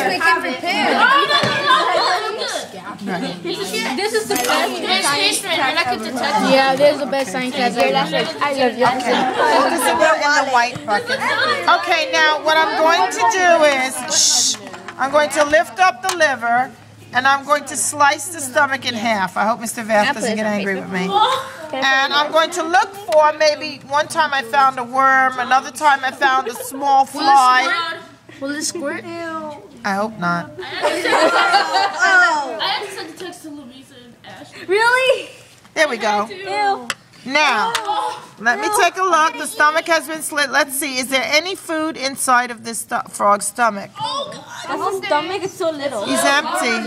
we can prepare. This is the best. Yeah, this is the best science class ever. I love you. This is in the white bucket. Okay, now what I'm going to do is, I'm going to lift up the liver, and I'm going to slice the stomach in half. I hope Mr. Vath doesn't get angry with me. And I'm going to look for, maybe one time I found a worm, another time I found a small fly. Will it squirt? I hope not. I have to send a text to Louisa and Ash. Really? There we go. Ew. Now, let me take a look. The stomach has been slit. Let's see. Is there any food inside of this frog's stomach? His stomach is so little. He's empty.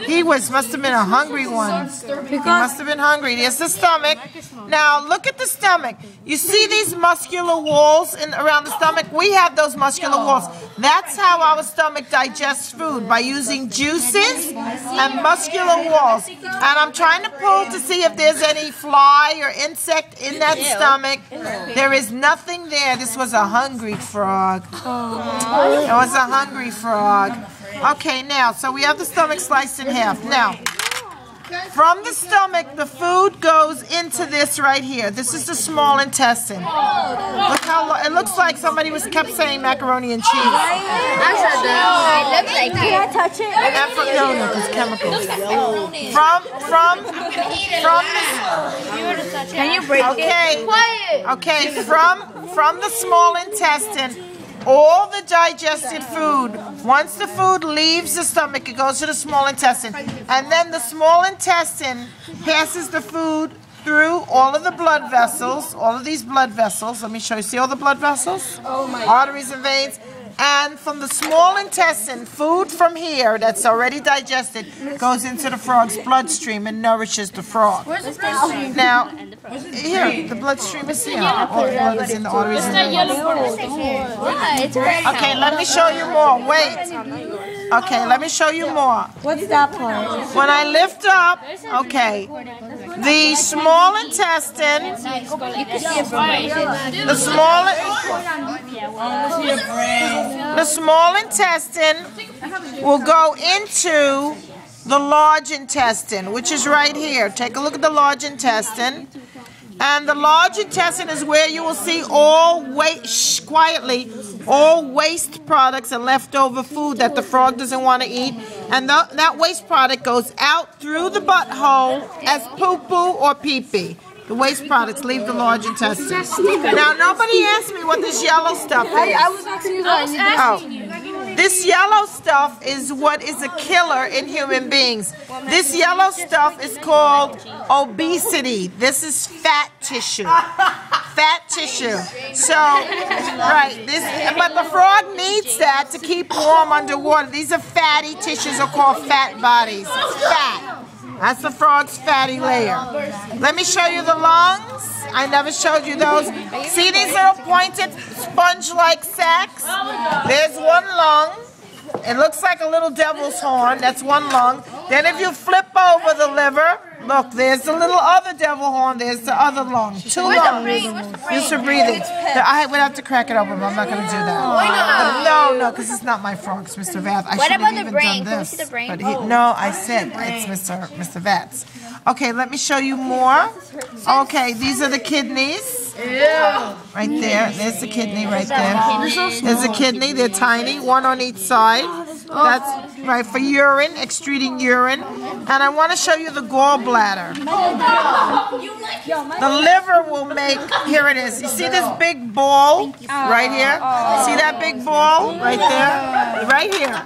He must have been a hungry one. He must have been hungry. There's the stomach. Now, look at the stomach. You see these muscular walls around the stomach? We have those muscular walls. That's how our stomach digests food, by using juices and muscular walls. And I'm trying to pull to see if there's any fly or insect in that stomach. There is nothing there. This was a hungry frog. It was a hungry frog. Okay, now, so we have the stomach sliced in half. Now, from the stomach, the food goes into this right here. This is the small intestine. Look how it looks like somebody kept saying macaroni and cheese. I said that. It looks like it. Can I touch it? No, it's chemicals. Can you break it? Okay, from the small intestine, all the digested food, once the food leaves the stomach, it goes to the small intestine. And then the small intestine passes the food through all of the blood vessels, all of these blood vessels. Let me show you. See all the blood vessels? Arteries and veins. And from the small intestine, food from here that's already digested goes into the frog's bloodstream and nourishes the frog. Where's the bloodstream? Now, here, the bloodstream is here. All the blood is in the arteries and veins. Okay, let me show you more. Wait. Okay, let me show you more. What's that part? When I lift up, okay, the small intestine, the small intestine will go into the large intestine, which is right here. Take a look at the large intestine. And the large intestine is where you will see all waste products and leftover food that the frog doesn't want to eat. And that waste product goes out through the butthole as poo-poo or pee-pee. The waste products leave the large intestine. Now, nobody asked me what this yellow stuff is. I was asking you that. This yellow stuff is what is a killer in human beings. This yellow stuff is called obesity. This is fat tissue. Fat tissue. So, right, but the frog needs that to keep warm underwater. These are fatty tissues, are called fat bodies. Fat. That's the frog's fatty layer. Let me show you the lungs. I never showed you those. See these little pointed sponge-like sacs? There's one lung. It looks like a little devil's horn. That's one lung. Then if you flip over the liver, look, there's the little other devil horn. There's the other lung. Two lungs. Used for breathing. I would have to crack it open, but I'm not going to do that. Why not? No, because it's not my frog. It's Mr. Vath. I What should about have the even brain? done Can we this. see the brain? But no, I said it's Mr. Vath's. Okay, let me show you more. Okay, these are the kidneys. Right there. There's the kidney right there. There's a kidney. They're tiny, one on each side. That's right for urine, extruding urine. And I want to show you the gallbladder. The liver will make, here it is. You see this big ball right here? See that big ball right there? Right here.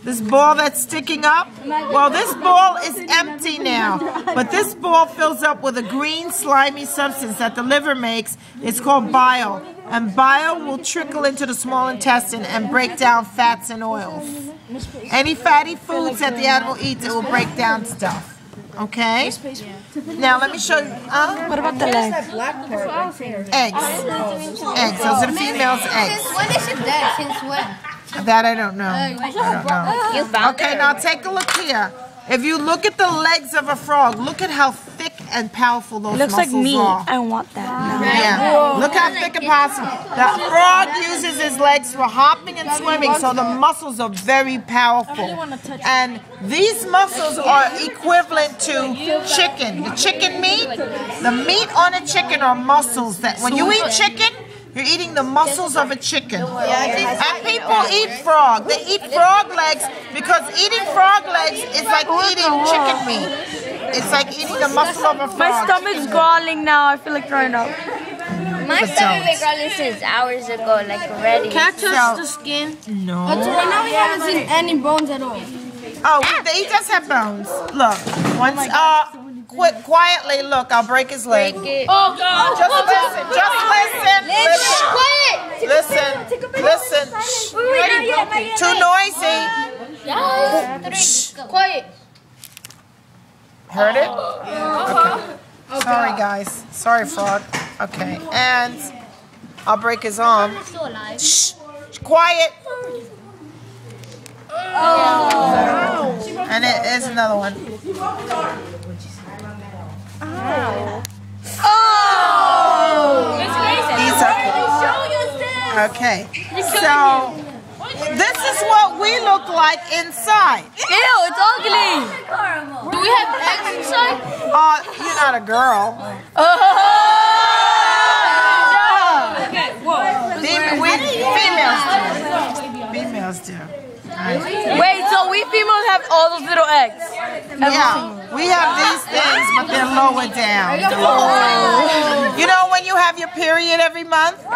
This ball that's sticking up? Well, this ball is empty now. But this ball fills up with a green slimy substance that the liver makes. It's called bile. And bile will trickle into the small intestine and break down fats and oils. Any fatty foods that the animal eats, it will break down stuff. Okay? Now let me show you. What about the leg? Eggs. Eggs. Those are the females' eggs. When is it dead? Since when? That I don't know. I don't know. Okay, now take a look here. If you look at the legs of a frog, look at how thick thick and powerful those Looks muscles like me. are. I want that. No. Yeah. Look how thick and powerful. The frog uses his legs for hopping and swimming, so the muscles are very powerful. And these muscles are equivalent to chicken. The chicken meat, the meat on a chicken are muscles that when you eat chicken, you're eating the muscles of a chicken. And people eat frog. They eat frog legs because eating frog legs is like eating chicken meat. It's like eating the muscle of a frog. My stomach's growling now. I feel like throwing up. My stomach been growling since hours ago, like already. Can I touch the skin? No. Until right now we haven't seen any bones at all. Oh, he does have bones. Look. Once, quietly, look, I'll break his leg. Oh God! Just listen. Listen. Shh. Too noisy. Shh. Quiet. Heard it? Okay. Sorry, guys. Sorry, frog. Okay. And I'll break his arm. Shh. Quiet. And it is another one. He's okay. So this is what we look like inside. Ew, it's ugly. Do we have eggs inside? You're not a girl. Females do. Wait, so we females have all those little eggs? Yeah, we have these things, but they're lower down. You know when you have your period every month? Shut up!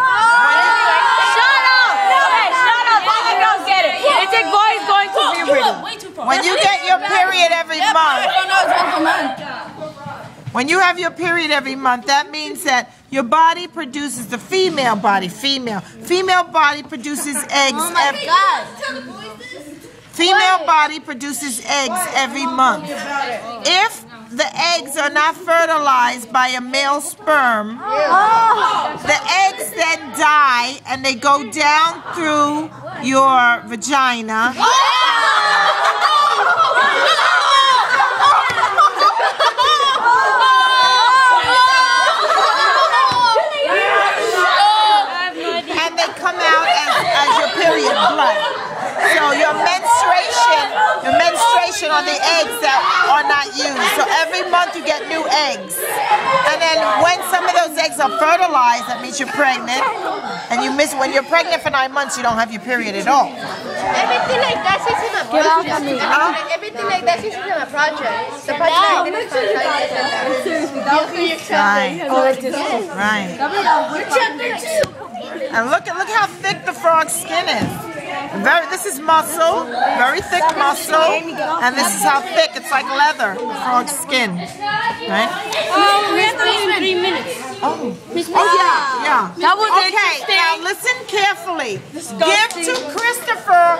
Okay, shut up. All the girls get it. It's like boys going to puberty. When you get your period every month, when you have your period every month, that means that your body produces the female body produces eggs. Oh my God. Female body produces eggs every month. If the eggs are not fertilized by a male sperm, the eggs then die and they go down through your vagina. And they come out as your period blood. So your menstruation are the eggs that are not used. So every month you get new eggs. And then when some of those eggs are fertilized, that means you're pregnant. And you miss when you're pregnant for 9 months, you don't have your period at all. Everything like that is in a project. Everything like that is in a project. The project Right. And look how thick the frog's skin is. This is muscle, very thick muscle, and this is how thick. It's like leather, the frog's skin, right? We have to leave in 3 minutes. Oh yeah. That was okay. Now listen carefully. Give to Christopher